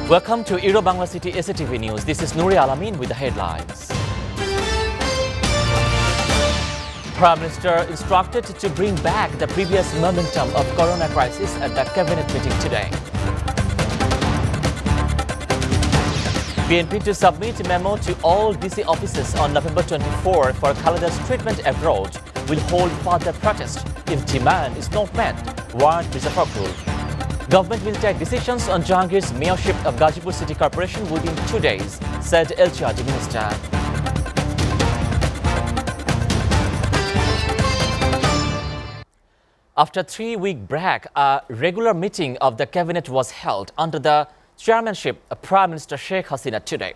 Welcome to Euro Bangla City SATV News. This is Nouri Alamin with the headlines. Prime Minister instructed to bring back the previous momentum of Corona crisis at the cabinet meeting today. BNP to submit memo to all DC offices on November 24 for Khalida's treatment abroad will hold further protest if demand is not met, warned Mr. Fakul. Government will take decisions on Jahangir's mayorship of Gazipur City Corporation within 2 days, said LCRD Minister. After a 3-week break, a regular meeting of the cabinet was held under the chairmanship of Prime Minister Sheikh Hasina today.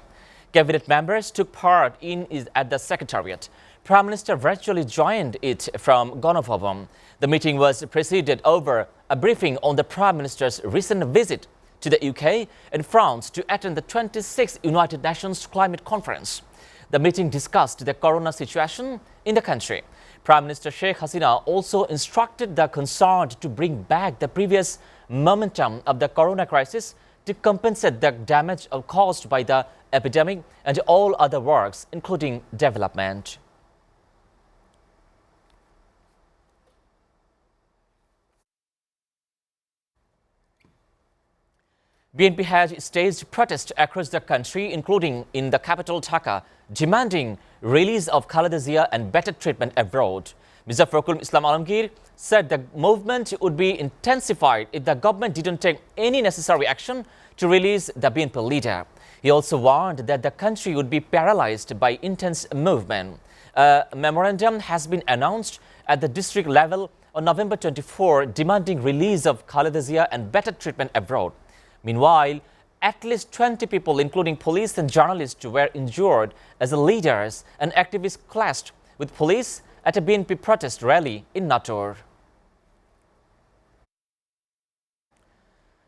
Cabinet members took part in it at the Secretariat. Prime Minister virtually joined it from Ganabhavan. The meeting was preceded over a briefing on the Prime Minister's recent visit to the UK and France to attend the 26th United Nations Climate Conference. The meeting discussed the corona situation in the country. Prime Minister Sheikh Hasina also instructed the concerned to bring back the previous momentum of the corona crisis to compensate the damage caused by the epidemic and all other works, including development. BNP has staged protests across the country, including in the capital Dhaka, demanding release of Khaleda Zia and better treatment abroad. Mr. Fakul Islam Alamgir said the movement would be intensified if the government didn't take any necessary action to release the BNP leader. He also warned that the country would be paralyzed by intense movement. A memorandum has been announced at the district level on November 24, demanding release of Khaleda Zia and better treatment abroad. Meanwhile, at least 20 people, including police and journalists, were injured as the leaders and activists clashed with police at a BNP protest rally in Nator.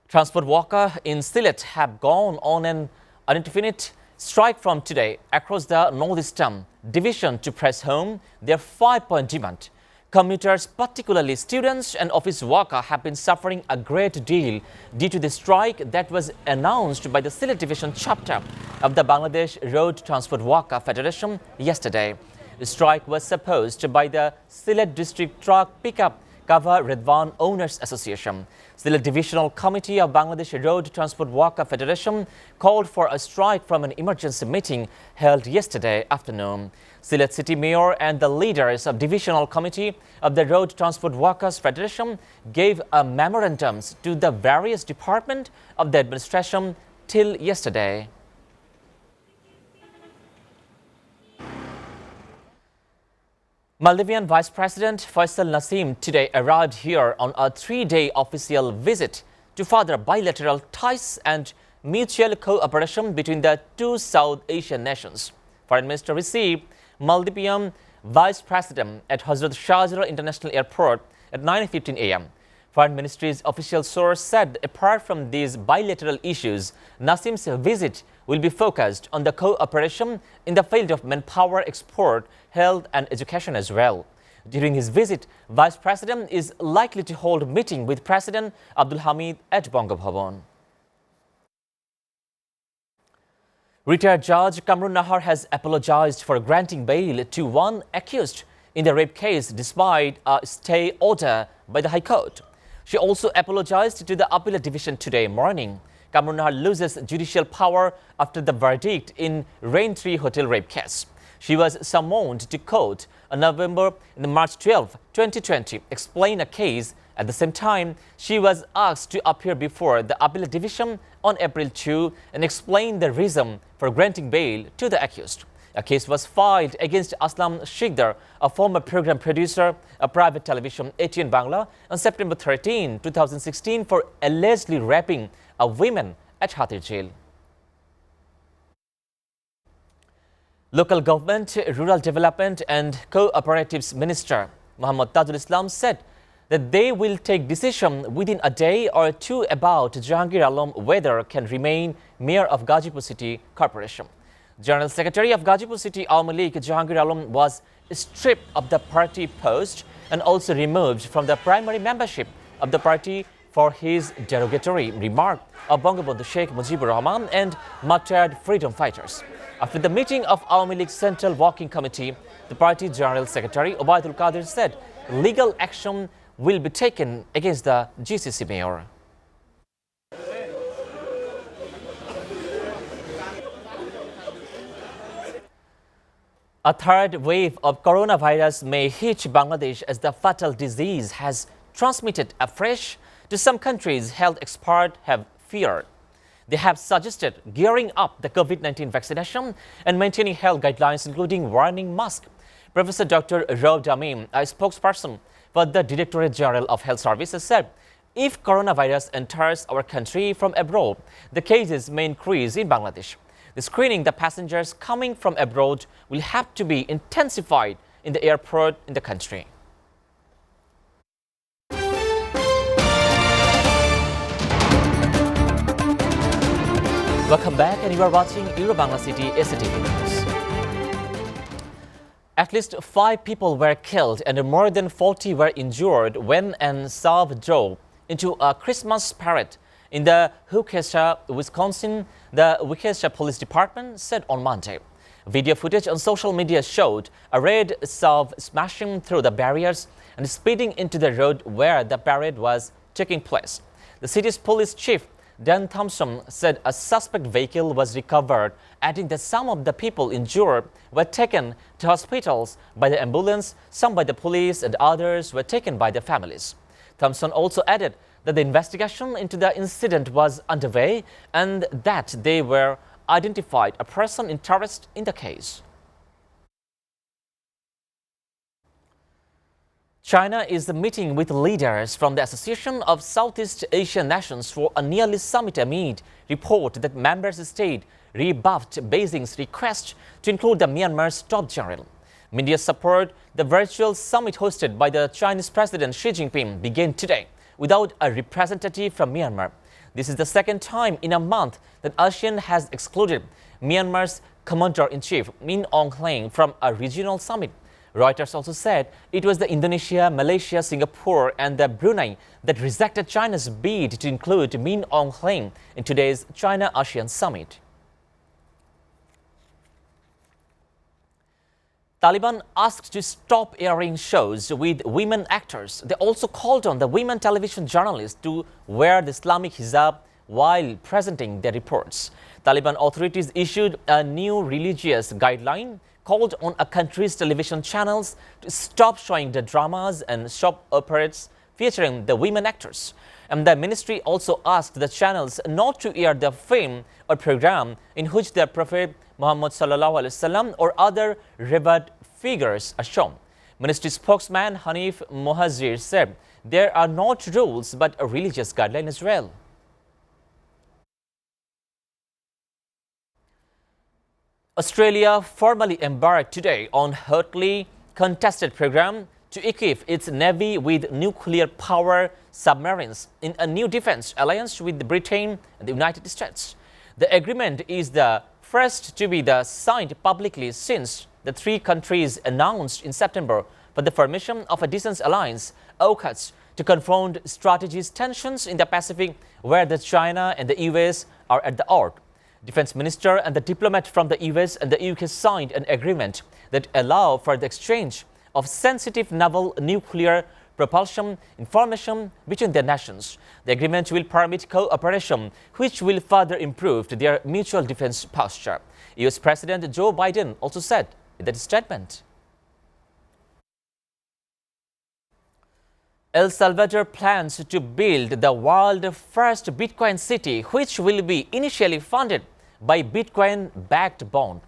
Transport workers in Sylhet have gone on an indefinite strike from today across the northeastern division to press home their 5-point demand. Commuters, particularly students and office workers, have been suffering a great deal due to the strike that was announced by the Sylhet Division chapter of the Bangladesh Road Transport Worker Federation yesterday. The strike was supposed by the Sylhet District Truck Pickup Cover Redvan Owners Association. Sylhet Divisional Committee of Bangladesh Road Transport Worker Federation called for a strike from an emergency meeting held yesterday afternoon. Sylhet City Mayor and the leaders of Divisional Committee of the Road Transport Workers Federation gave memorandums to the various departments of the administration till yesterday. Maldivian Vice President Faisal Nasim today arrived here on a 3-day official visit to further bilateral ties and mutual cooperation between the two South Asian nations. Foreign Minister received Maldivian Vice President at Hazrat Shahjalal International Airport at 9:15 a.m. Foreign Ministry's official source said apart from these bilateral issues, Nasim's visit will be focused on the cooperation in the field of manpower export, health and education as well. During his visit, Vice President is likely to hold a meeting with President Abdul Hamid at Bangabhavan. Retired Judge Kamrun Nahar has apologized for granting bail to one accused in the rape case despite a stay order by the High Court. She also apologized to the Appellate Division today morning. Kamrun Nahar loses judicial power after the verdict in Raintree Hotel rape case. She was summoned to court on March 12, 2020, explain a case. At the same time, she was asked to appear before the Appellate Division on April 2 and explain the reason for granting bail to the accused. A case was filed against Aslam Shikdar, a former program producer of private television ATN Bangla, on September 13, 2016 for allegedly raping a woman at Hatir Jail. Local Government, Rural Development and Cooperatives Minister Muhammad Tajul Islam said that they will take decision within a day or two about Jahangir Alam whether can remain Mayor of Gazipur City Corporation. General Secretary of Gazipur City Awami League Jahangir Alam was stripped of the party post and also removed from the primary membership of the party for his derogatory remark of Bangabandhu Sheikh Mujibur Rahman and martyred freedom fighters. After the meeting of Awami League Central Working Committee, the party General Secretary Obaidul Qadir said legal action will be taken against the GCC mayor. A third wave of coronavirus may hit Bangladesh as the fatal disease has transmitted afresh to some countries, health experts have feared. They have suggested gearing up the COVID-19 vaccination and maintaining health guidelines, including wearing masks. Professor Dr. Rauf Damim, a spokesperson for the Directorate General of Health Services, said if coronavirus enters our country from abroad, the cases may increase in Bangladesh. The screening the passengers coming from abroad will have to be intensified in the airport in the country. Welcome back, and you are watching Bangla City SATV News. At least 5 people were killed and more than 40 were injured when an SATV drove into a Christmas parade in the Waukesha, Wisconsin, the Waukesha Police Department said on Monday. Video footage on social media showed a red SATV smashing through the barriers and speeding into the road where the parade was taking place. The city's police chief, Dan Thompson, said a suspect vehicle was recovered, adding that some of the people injured were taken to hospitals by the ambulance, some by the police, and others were taken by their families. Thompson also added that the investigation into the incident was underway and that they were identified a person interested in the case. China is meeting with leaders from the Association of Southeast Asian Nations for a nearly summit amid report that member states rebuffed Beijing's request to include the Myanmar's top general. Media support the virtual summit hosted by the Chinese President Xi Jinping began today without a representative from Myanmar. This is the second time in a month that ASEAN has excluded Myanmar's Commander-in-Chief Min Aung Hlaing from a regional summit. Reuters also said it was the Indonesia, Malaysia, Singapore and the Brunei that rejected China's bid to include Min Aung Hlaing in today's China-ASEAN summit. Taliban asked to stop airing shows with women actors. They also called on the women television journalists to wear the Islamic hijab while presenting their reports. Taliban authorities issued a new religious guideline, called on a country's television channels to stop showing the dramas and soap operas featuring the women actors. And the ministry also asked the channels not to air the film or program in which the Prophet Muhammad ﷺ or other revered figures are shown. Ministry spokesman Hanif Mohazir said there are not rules but a religious guideline as well. Australia formally embarked today on hotly contested program to equip its navy with nuclear power submarines in a new defense alliance with Britain and the United States. The agreement is the first to be signed publicly since the 3 countries announced in September for the formation of a defense alliance, AUKUS, to confront strategies tensions in the Pacific where China and the US are at the odds. Defense Minister and the diplomat from the US and the UK signed an agreement that allow for the exchange of sensitive naval nuclear propulsion information between their nations. The agreement will permit cooperation, which will further improve their mutual defense posture. US President Joe Biden also said in that statement. El Salvador plans to build the world's first Bitcoin city, which will be initially funded by Bitcoin-backed bond.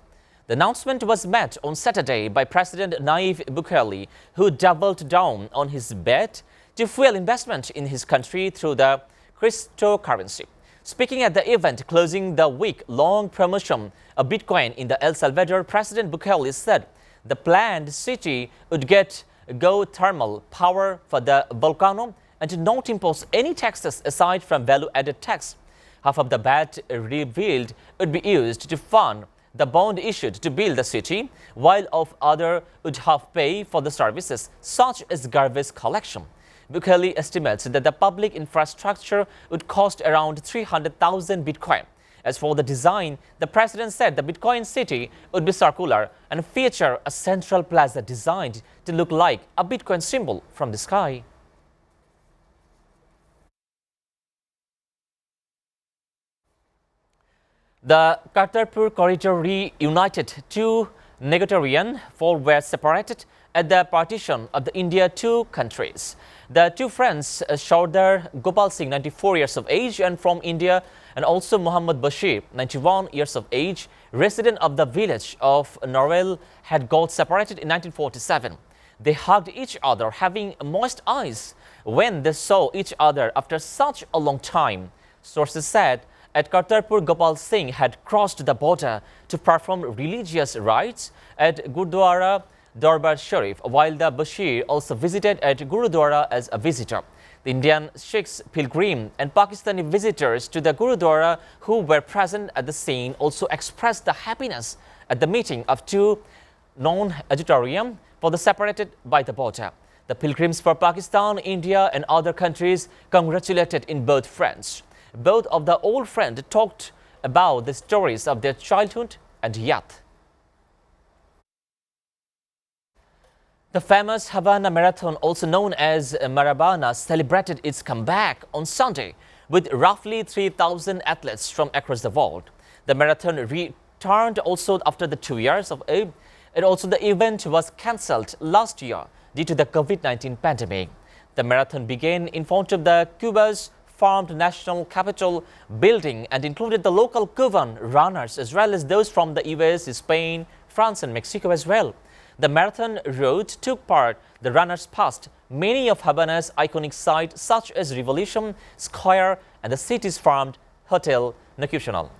The announcement was made on Saturday by President Nayib Bukele, who doubled down on his bet to fuel investment in his country through the cryptocurrency. Speaking at the event closing the week-long promotion of Bitcoin in the El Salvador, President Bukele said the planned city would get geothermal power for the volcano and to not impose any taxes aside from value-added tax. Half of the bet revealed would be used to fund the bond issued to build the city, while of other would have pay for the services such as garbage collection. Bukhari estimates that the public infrastructure would cost around 300,000 Bitcoin. As for the design, the president said the Bitcoin city would be circular and feature a central plaza designed to look like a Bitcoin symbol from the sky. The Kartarpur corridor reunited two Negotiations were separated at the partition of the India two countries. The two friends, Sardar Gopal Singh, 94 years of age and from India, and also Muhammad Bashir, 91 years of age, resident of the village of Norwell, had got separated in 1947. They hugged each other, having moist eyes when they saw each other after such a long time. Sources said at Kartarpur, Gopal Singh had crossed the border to perform religious rites at Gurdwara Darbar Sharif, while the Bashir also visited at Gurudwara as a visitor. The Indian Sikhs, pilgrim and Pakistani visitors to the Gurudwara who were present at the scene also expressed the happiness at the meeting of two non-auditorium for the separated by the border. The pilgrims for Pakistan, India and other countries congratulated in both friends. Both of the old friends talked about the stories of their childhood and youth. The famous Havana Marathon, also known as Marabana, celebrated its comeback on Sunday with roughly 3,000 athletes from across the world. The marathon returned also after the 2 years of aid, and also the event was cancelled last year due to the COVID-19 pandemic. The marathon began in front of the Cuba's formed National Capitol building and included the local Cuban runners as well as those from the US, Spain, France and Mexico as well. The marathon route took part. The runners passed many of Havana's iconic sites such as Revolution Square and the city's famed Hotel Nacional.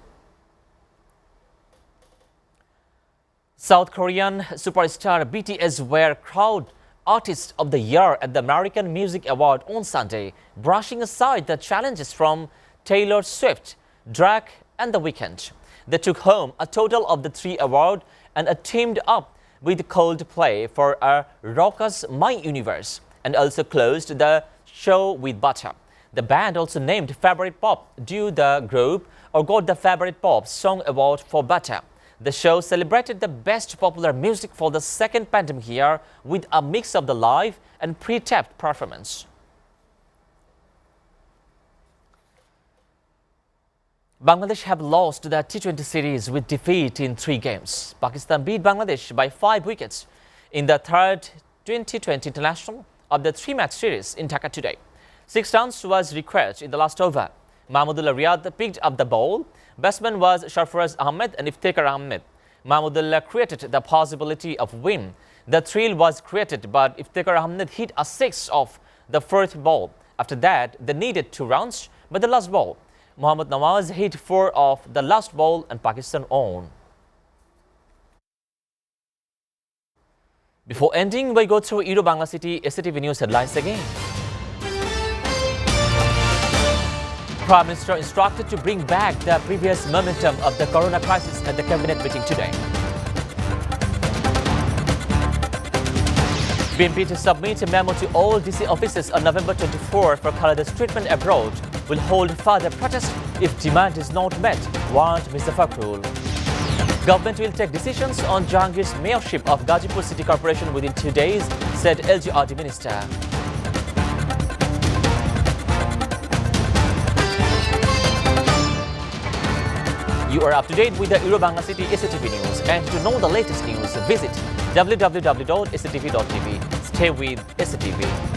South Korean superstar BTS were crowned Artist of the Year at the American Music Award on Sunday, brushing aside the challenges from Taylor Swift, Drake and The Weeknd. They took home a total of the 3 awards and teamed up with Coldplay for a raucous My Universe and also closed the show with Butter. The band also named Favorite Pop duo the group or got the Favorite Pop Song Award for Butter. The show celebrated the best popular music for the second pandemic year with a mix of the live and pre-taped performance. Bangladesh have lost the T20 series with defeat in 3 games. Pakistan beat Bangladesh by 5 wickets in the third 2020 international of the 3-match series in Dhaka today. 6 runs was required in the last over. Mahmudullah Riyad picked up the ball. Batsman was Sarfaraz Ahmed and Iftikhar Ahmed. Mahmudullah created the possibility of win. The thrill was created, but Iftikhar Ahmed hit a 6 off the 4th ball. After that, they needed 2 runs, but the last ball, Mohammad Nawaz hit 4 off the last ball and Pakistan won. Before ending, we go through Euro-Bangla City SATV News headlines again. Prime Minister instructed to bring back the previous momentum of the corona crisis at the cabinet meeting today. BNP to submit a memo to all DC offices on November 24 for Khalada's treatment abroad. Will hold further protest if demand is not met, warned Mr. Fakrul. Government will take decisions on Jahangir's mayorship of Gazipur City Corporation within 2 days, said LGRD Minister. You are up to date with the Euro-Bangla City SATV News, and to know the latest news, visit www.satv.tv. Stay with SATV.